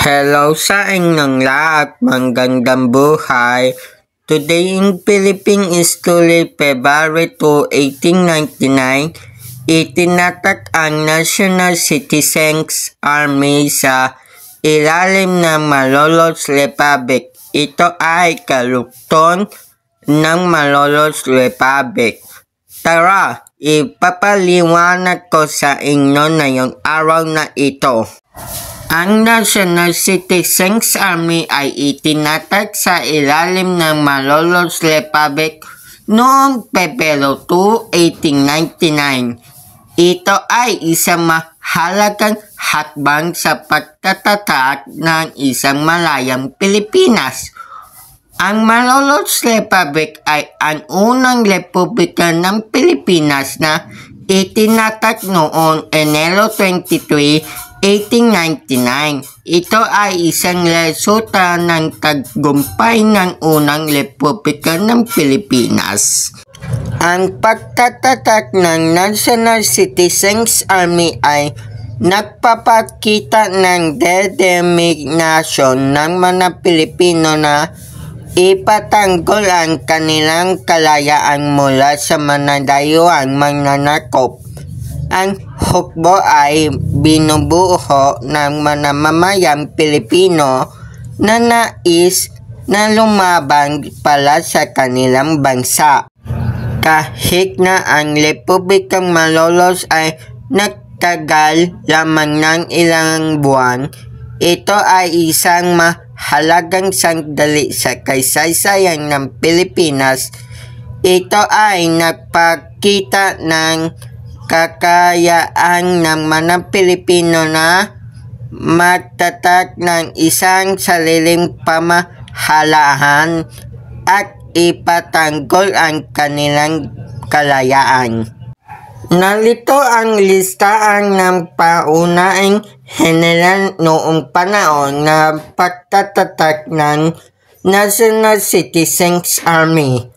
Hello sa inyong lahat, magandang buhay. Today in Philippines is today February 2, 1899. Itinatag ang National Citizens Army sa ilalim ng Malolos Republic. Ito ay kalugtong ng Malolos Republic. Tara, ipapaliwanag ko sa inyo ngayong araw na ito. Ang National Citizens Army ay itinatag sa ilalim ng Malolos Republic noong Pebrero 2, 1899. Ito ay isang mahalagang hakbang sa pagtatatag ng isang malayang Pilipinas. Ang Malolos Republic ay ang unang republika ng Pilipinas na itinatag noong Enero 23, 1899. Ito ay isang resulta ng tagumpay ng unang republika ng Pilipinas. Ang pagtatatag ng National Citizens Army ay nagpapakita ng determinasyon ng mga Pilipino na ipatanggol ang kanilang kalayaan mula sa mga dayuhang mananakop. Ang hukbo ay binubuo ng mga mamayang Pilipino na nais na lumaban pala sa kanilang bansa. Kahit na ang Republikang Malolos ay nagtagal lamang ng ilang buwan, ito ay isang mahalagang sandali sa kasaysayan ng Pilipinas. Ito ay nagpakita ng kakayaan ng mga Pilipino na magtatag ng isang sariling pamahalaan at ipatanggol ang kanilang kalayaan. Narito ang listahan ng paunahing general noong panahon na pagtatatag ng National Citizens Army.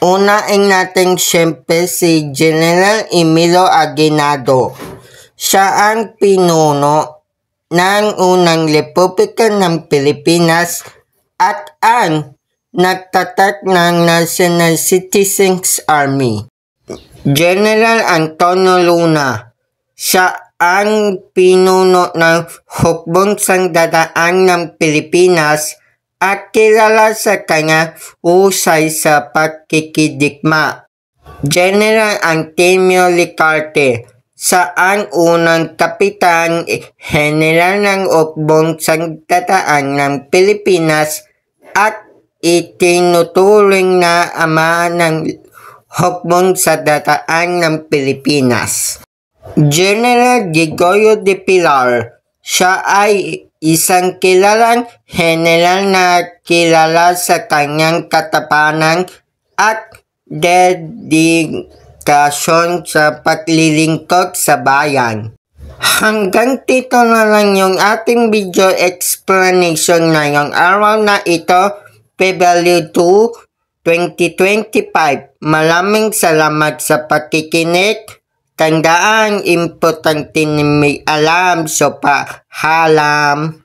Unahin natin siyempre si General Emilio Aguinaldo. Siya ang pinuno ng unang Republika ng Pilipinas at ang nagtatag ng National Citizens Army. General Antonio Luna. Siya ang pinuno ng hukbong sangguniang ng Pilipinas at kilala sa kanya husay sa pagkikidikma. General Antonio Licarte, saan unang kapitan general ng hukbong sangguniang ng Pilipinas at itinuturing na ama ng hukbong sangguniang ng Pilipinas. General Gregorio de Pilar, siya ay isang kilalang general na kilala sa kanyang katapangan at dedikasyon sa paglilingkod sa bayan. Hanggang dito na lang yung ating video explanation ngayong araw na ito, February 2, 2025. Maraming salamat sa pakikinig. Tandaan, importante na may alam, so paalam.